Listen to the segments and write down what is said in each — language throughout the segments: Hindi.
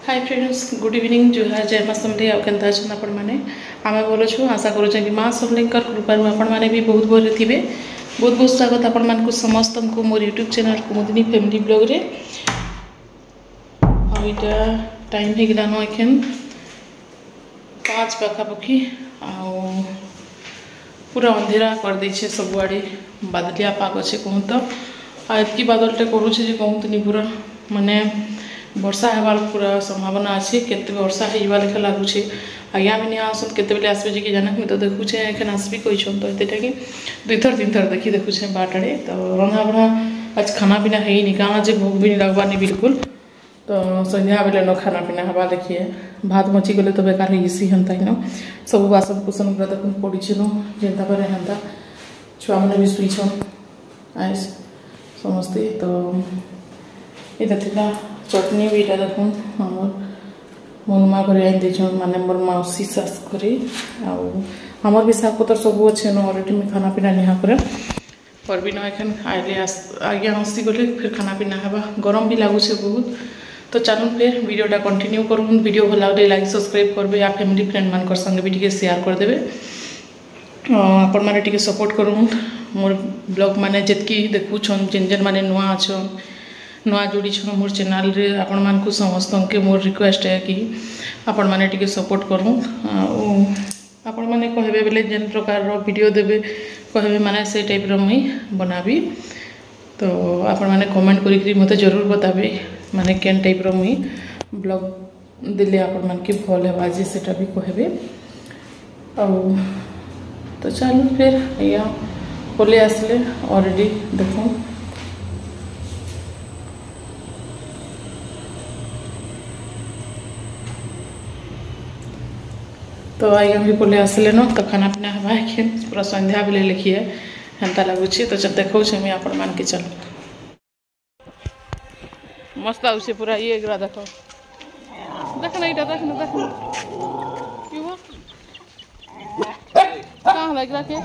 हाय फ्रेंड्स, गुड इवनिंग। जुहार, जय माँ समलेई। आप केनता छन आपण माने? आमे बोलो छु, आशा करू कि माँ समलेई कर कृपा आपण माने भी बहुत भले थिबे। बहुत बहुत स्वागत आपण मान को समस्त को मोर यूट्यूब चैनल कुमुदिनी फैमिली ब्लॉग रे। आ इटा टाइम हे गला नो एखन 5 पाखापाखी आ पूरा अंधेरा कर दै छे सब आड़े। बादलिया पाग अच्छे कहूँ तो आजकी बादलटे करुचे जे कहूँ पूरा माने वर्षा हेबार पूरा संभावना अच्छे। केते वर्षा हेबा लेखा लगुचे। आज्ञा भी नहीं आसन केते आसबे जे कि जाना मुझे तो देखुचे एखन आसबी कहीछन तो एतेटा कि 2 थर 3 थर देखी देखुचे बाटड़े। तो रंधा बढ़ा आज खाना पीना है नहीं कहाँ जे भोग भी नहीं लगवानी बिल्कुल। तो संध्या बेले न खाना पीना हवा देखिए भात मची गले तो बेकार इसी हंता ही न सब बासन कुसन पूरा देखुन पड़ी न जेनता पर हंता छुआ मैंने भी शुईछन आइस समस्ते। तो इधर थिला चटनी भी इटा देखुन हमर मनुमा घर आई देछन माने मोर मौसी सास करे आमर भी साग पतर सब अच्छे न ऑलरेडी में खाना पीना निहा करे और भी न एखन आइले आगे हंसी गले फिर खाना पीना हवा गरम भी लगुचे बहुत। तो चलूँ फिर वीडियोटा कंटिन्यू करूँ। वीडियो भल लगे लाइक सब्सक्राइब करबे या फैमिली फ्रेंड मान संगे भी टिके शेयर करदेवे। आपण माने टिके सपोर्ट करूँ मोर ब्लॉग माने जितकी देखुछन जेन जेन माने नुआ अछन नुआ जोड़ी छन मोर चैनल रे आपण मान को समस्त के मोर रिक्वेस्ट है कि आपण माने टिके सपोर्ट करूँ। आपण माने कहबे बेले जेन प्रकार रो वीडियो देबे कहबे माने से टाइप रो मुई बनाबी। तो आपण माने कमेंट करी मते जरूर बताबे माने केन टाइप रो मुई ब्लॉग दिले आपण मान के भल हेबा जे सेटा भी कहबे। तो चलो फिर या बोले आसले ऑलरेडी देखो तो आइया भी बोले आसले न तो खाना पीना हवा है पूरा संध्या बेले लिखिए हेन्ता लगुच। तो जब देखो मुझे आपण मान के चलो मस्त आउे पूरा ये ग्रा देख देखना यहाँ देखना देखना क्यों कहाँ लग रहा के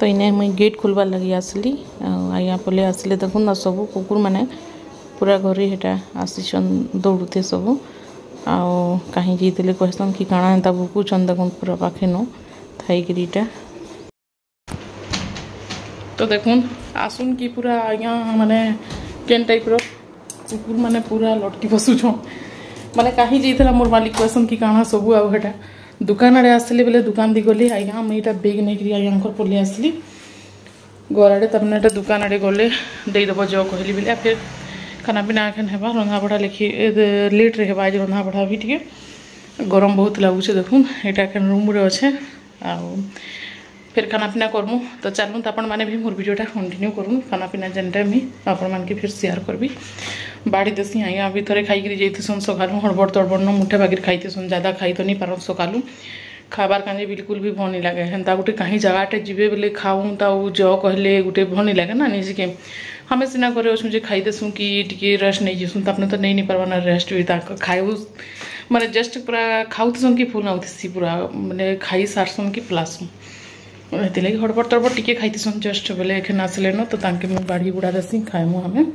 तो इन्हें मुझे गेट खोलबार लगी आसली आज्ञा पले आसले देखुन ना सब कुकुर माने पूरा घर हेटा आसीछन दौड़ुते सब आउ कहीं जाइए कहसन कि काଣା एंता भुकुछन देखुन पूरा पाखे न थाईटा। तो देखुन आसुन कि पूरा आज्ञा माने केन टाइप रो कुकुर माने पूरा लटकी बसुछन माने कहीं जाइए मोर मालिक कहसन कि काଣା सब आउ हेटा दुकान आड़े आसली बेले दुकान दी गली आज्ञा मुझे यहाँ बेग नहीं आज्ञा पलि आसली घर आड़े तब दुकान आड़े गले देदेव जो कहली बेले फिर खाना पीना एखन हेबा रंधा बढ़ा लिखी लेट रे हेबा आज रंधा बढ़ा भी टिके गरम बहुत लगुचे देखुन यहाँ एखन रूम रे अच्छे फिर खाना पीना करमु। तो चलूँ तो आपण माने भी मोर वीडियोटा कंटिन्यू करूँ खाना पीना जेन टाइम ही आपण मान के फिर शेयर करबी बाड़ी देसी आज्ञा भी थोड़े खाई जाइसन सकालू हड़बड़ तड़बड़ न मुठे बागिर खाइतेसन ज्यादा खाई तो नहीं पारन सकालू खाबार काजे बिल्कुल भी भल नहीं लगे हेन्ता गोटे कहीं जगहटे जीवे बोले खाऊँ तो जो कहले गोटे भल नहीं लगे ना निजे हमें सीना करे अच्छे जे खाईदेसुँ कि टी रेस्ट नहीं जीसुँ तो अपने तो नहीं पार्बा ना रेस्ट भी खाऊ माने जस्ट पूरा खाऊसन कि फुल आउसी पूरा माने खाई सारसन कि पलासुँ ये लगे हड़बड़ तड़बड़ टी खाईतेसन जस्ट बोले एखन आसले न तो तांके मुझे बाड़ी गुड़ा देसी खाएमु हमें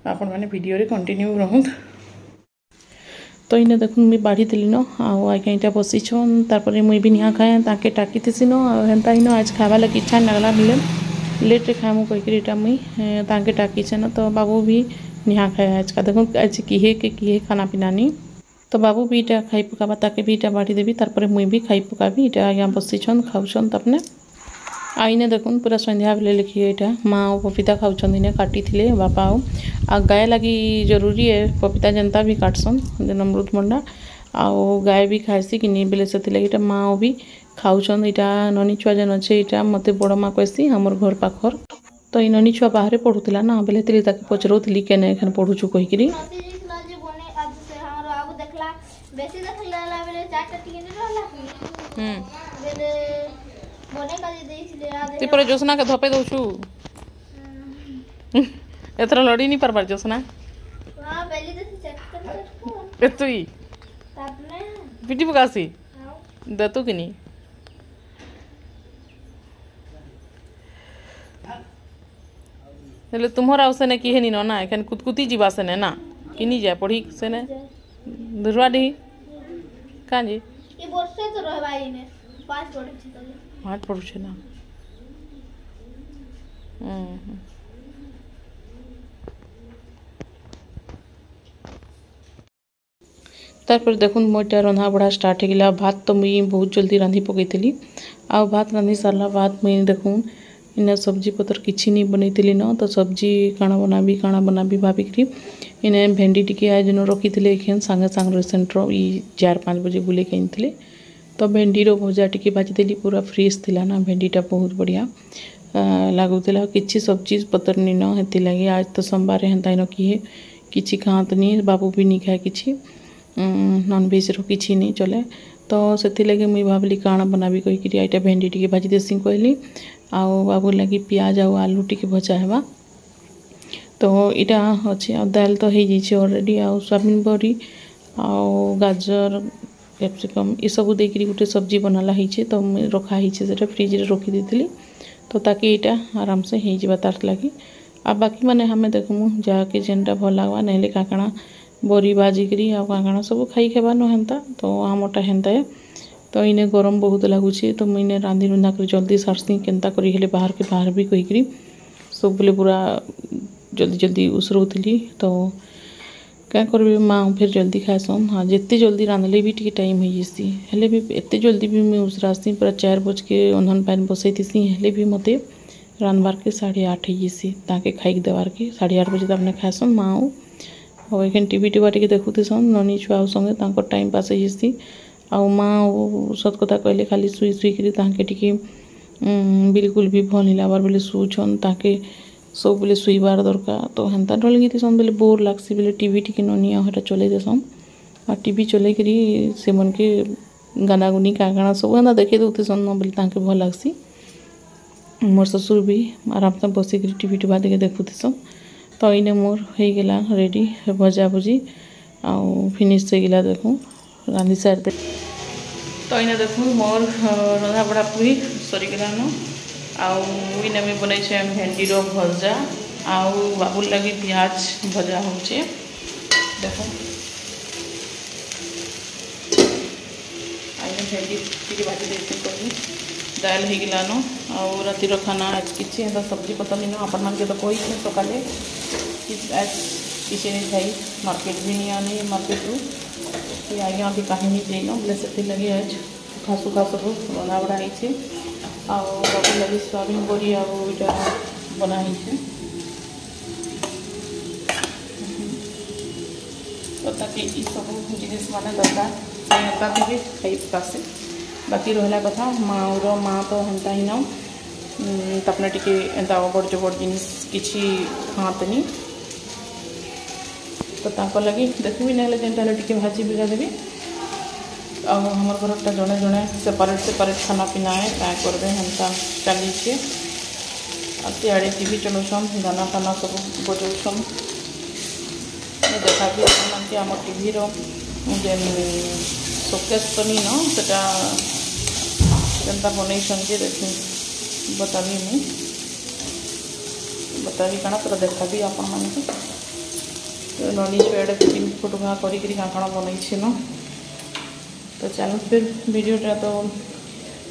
आपण मैंने वीडियो रे कंटिन्यू रहूँ। तो इन्हें देखुन मुझे बाढ़ी दिली न आज्ञा यहाँ बसीछन तार मुई भी निहा खाए ताके टाकी थी न हेन्ता ही न आज खावा लगे इच्छा लगला मिले लेट रे खाएमु कहीटा मुई ताके टाकीचे न। तो बाबू भी निहा खाए आज का देखो आज किहे खाना पीना नहीं तो बाबू भी इटा खाई पकाबा ताके भी इटा बाढ़ी देवी तार मुई भी खाई पकाबी इटा आज्ञा बसीछन खाऊन तपने आईने देखुन पूरा संध्या बेले लिखिए यहाँ माँ और पपीता खाऊन इन्हें काटी थे बापा आ गाय लगी जरूरी है पपीता जनता भी काटसन जेन अमृतभंडा आउ गाय भी खाएसी कि नहीं बेले से लगे माँ भी खाऊन यहाँ ननी छुआ जेन अच्छे यहाँ मत बड़ माँ कहसी हमर घर पाखर। तो ये ननी छुआ बाहर पढ़ुला ना बेले पचरौली केने एखन पढ़ुचु कहीकि तीपर जोसना के धपे दौचु एथर लड़ी नहीं पार्बार जोसना एतुई पिटी पकासी दतु कि नहीं हेले तुम्हारा सेने किहे नी ना एखन कुतकुती जीवा सेने ना किनी जाए पढ़ी सेने दुर्वा डी कहाँ जी ये वर्षे तो रहबा इने 5 पढ़े छी तो 5 पढ़ुछे ना तारपर देखुन मोटा रंधा बड़ा स्टार्ट हो गला भात तो मुई बहुत जल्दी रांधि पकईली आ भात रांधि सारा बाद मुई देखुन इने सब्जी पतर किसी नहीं बनईली न तो सब्जी काଣା बनाबी भाविकी इने भेंडी टिके आज रखी एखेन सांगे सांग रिसेंटर 4-5 बजे बुले के आनी तो भेंडीर भजा टिके भाजीदेली पूरा फ्रेश थिला ना भेंडीटा बहुत बढ़िया लगुला किसी सब्जी पतर नी न हेती लगे आज तो सोमवार हेन्ता न किए किसी खातनी बाबू भी नहीं खाए किसी नॉनभेज रो किसी नहीं चले तो से लगे मुई भावली काଣା बनाबी कहीकि आईटा भेंडी टिके भाजी देसी कहली आउ बाबू लगी पियाज आउ आलू टिके भजा हेबा तो यहाँ अच्छे आ दाल तो हो जाइए ऑलरेडी आउ सोयाबीन बड़ी आउ गाजर कैप्सिकम ये सब देकर गोटे सब्जी बनाला है तो रखाही से फ्रिज रे रखी देती तो ताकि यहाँ आराम से हो जावा तार लगी आ बाकी माने हमें देखमु जाके जेनटा भल लगवा नहले काकाणा बरी बाजिकी आ काकाणा सब खाई खेबा न हेन्ता तो आमटा हेन्ता है तो इने गरम बहुत लगुच तो मुझे रांधि रुंधा कर जल्दी सारसी केन्ता करी हेले बाहर के बाहर भी कहीकि सब बोले पूरा जल्दी जल्दी उसरौली तो क्या करी माँ फिर जल्दी खाएसन हाँ जिते जल्दी रांधले भी टी टाइम हो जासी हेले भी एत जल्दी भी मुझे उसरासी पूरा 4 बज के ओंधन पान बसईसी हेले भी मत रांधबार के 8:30 हो जासी ताके खाई देवार के 8:30 बजे तक खाएसन माँ और एखन टीवी टीवा टी देखुसन ननी छुआ संगे टाइम पास हो जासी आ माँ सत कथा कहले खाली शुई शुईकि टी बिल्कुल भी भल नहीं लबार बोले शुचन ताके सब बोले शुईबार दरकार तो हेन्ता डलगी सन बोले बोर लागसी बोले टीवी टी ननिया हटा चले देसन आ टीवी चले करी से मन के गाना गुनी काकाणा सब एंता देखे दौते सन बोले ताके भल लागसी मोर ससुर भी आराम से बसिक टीवी टीवा देखे देखुते सन तो इने मोर हो गला रेडी भजा भुजी आउ फिनिश हो गला देखूँ रांधि सार दे तो इने देखूँ मोर रंधा बड़ा पूरी सरीगलान आउ इने में बनै छे भेंडी रो भजा आउ बाबू लगी प्याज भजा होचे देखो आइने भेंडी टिके भाजी देसी करी दाल हो गलान आउ राति रो खाना आज किछि एंता सब्जी पता नहीं अपन मान के तो कोई सकाले आज किसी नहीं खाई मार्केट भी नहीं आनी मार्केट रू कि आज्ञा भी कहीं नहीं जाइन बोले से लगे आज सुखा सुखा सब रंधा बड़ा है आउ बाबू लगी सोयाबीन बड़ी आटा बनाई तो ताकि सब जिनिस माने दरकार भी खाई पकासे बाकी रहा कथा माँ तो हेन्ता ही न तापने टिके एंता बड़ जबड़ जिनिस किछि खातनी तो ताको लगी देखबी ना जेनटा टिके भाजी बिगा देवी हमर घरटा जड़े जड़े सेपारेट खाना पीना है क्या करबे हेन्ता चली सियाड़े टीवी चलाउछन गाना फाना सब बजाउछन देखा भी अपन आम टीवी जेन शोकेस तो नहीं न सेटा केनता बनईसन जे देखी बताबी मुई बताबी काना पूरा देखा भी आपण मानके ननी छुआड़े फिटिंग फुटुका करी काଣା बनई न तो चलो फिर वीडियोटा तो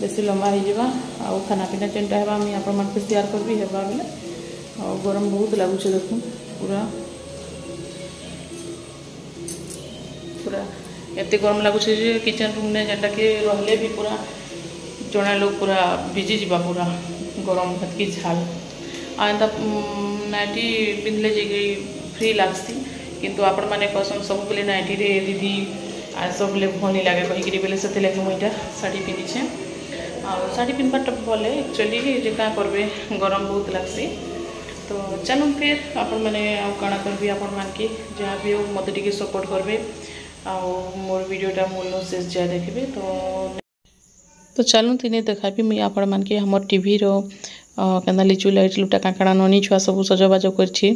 बेसी लंबा हो जावा आउ खाना पीना जेनटा है मुझे आपण मान शेयर करबी हेबा बेले और गरम बहुत लगुच देखूँ पूरा पूरा एत गरम लगुच किचन रूम ने जेनटा कि रहले भी पूरा जड़े लोग पूरा भिजी जावा पूरा गरम हेतकी झाल आ एंता नाइटी पिंधले जे फ्री लगसी किंतु आपण मैंने कहसन सब बेले नाइटी रे दीदी आ सब बेले भल नहीं लगे कहीकि बोले से लगे मुईटा शाढ़ी पिंधिछे आ शाढ़ी पिंधबाटा भले एक्चुअली जे क्या करबे गरम बहुत लगसी तो चलो फिर आपण मैंने काଣା करबी आपण मान के जहाँ भी हो मत टिके सपोर्ट करबे आ मोर वीडियोटा मूल शेष जा देखबे तो चलो तीने देखाबी मुई आपण मान के हमर टीवी रो केना लिचु लाइट लुटा काकाणा ननी छुआ सब सजबाज करछि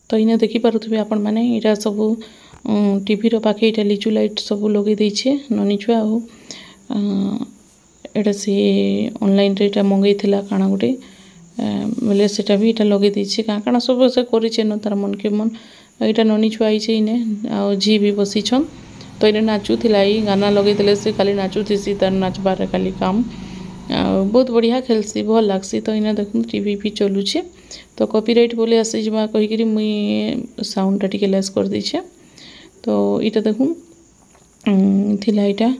तो इने देखि पारुथबे आपण माने इटा सब टीवी रो पाखे इटा लिचु लाइट सब लगे देछे ननी छुआ हो एटा से ऑनलाइन रे इटा मंगई थिला काना गुटे बोले सेटा भी इटा लगे देछे काना सब से करिछे न तार मन के मन इटा ननी छुआ आइछे इने आ झी भी बसी छन तो इने नाचू थिला ई गाना लगे देले से खाली नाचू थिसी तार नाचबार खाली काम बहुत बढ़िया खेलसी भल लागसी तो इना देखुन टीवी भी चलुछे तो कॉपीराइट बोले आसी जमा कहि करी मुई साउंड टिके लेस कर दैछे तो इटा देखुन थिला इटा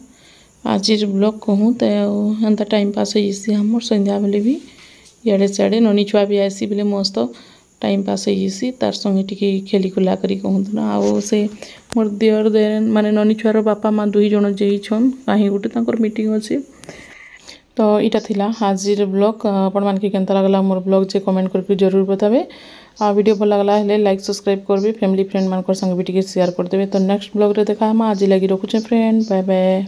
आज ब्लॉग कहूँ तो एंता टाइम पास होइसी हमर संध्या बेले भी इे सियाड़े ननी छुआ भी आसी बोले मस्त टाइम पास होइसी तार संगे टिके खेली खुला करी कहूँ ना आ से मोर दियर दे माने ननी छुआर बापा माँ दुई जन जेइछन कहीं गोटे तांकर मीटिंग अछि तो इटा थिला हाजिर ब्लॉग आपण मान के केनता लागला मोर ब्लॉग जे कमेंट करके जरूर बताबे आ वीडियो भल लागला हेले लाइक सब्सक्राइब करबे फैमिली फ्रेंड मान संगे भी टिके शेयर कर देबे तो नेक्स्ट ब्लॉग रे देखा हम आज लगी रखुचे फ्रेंड बाय बाय।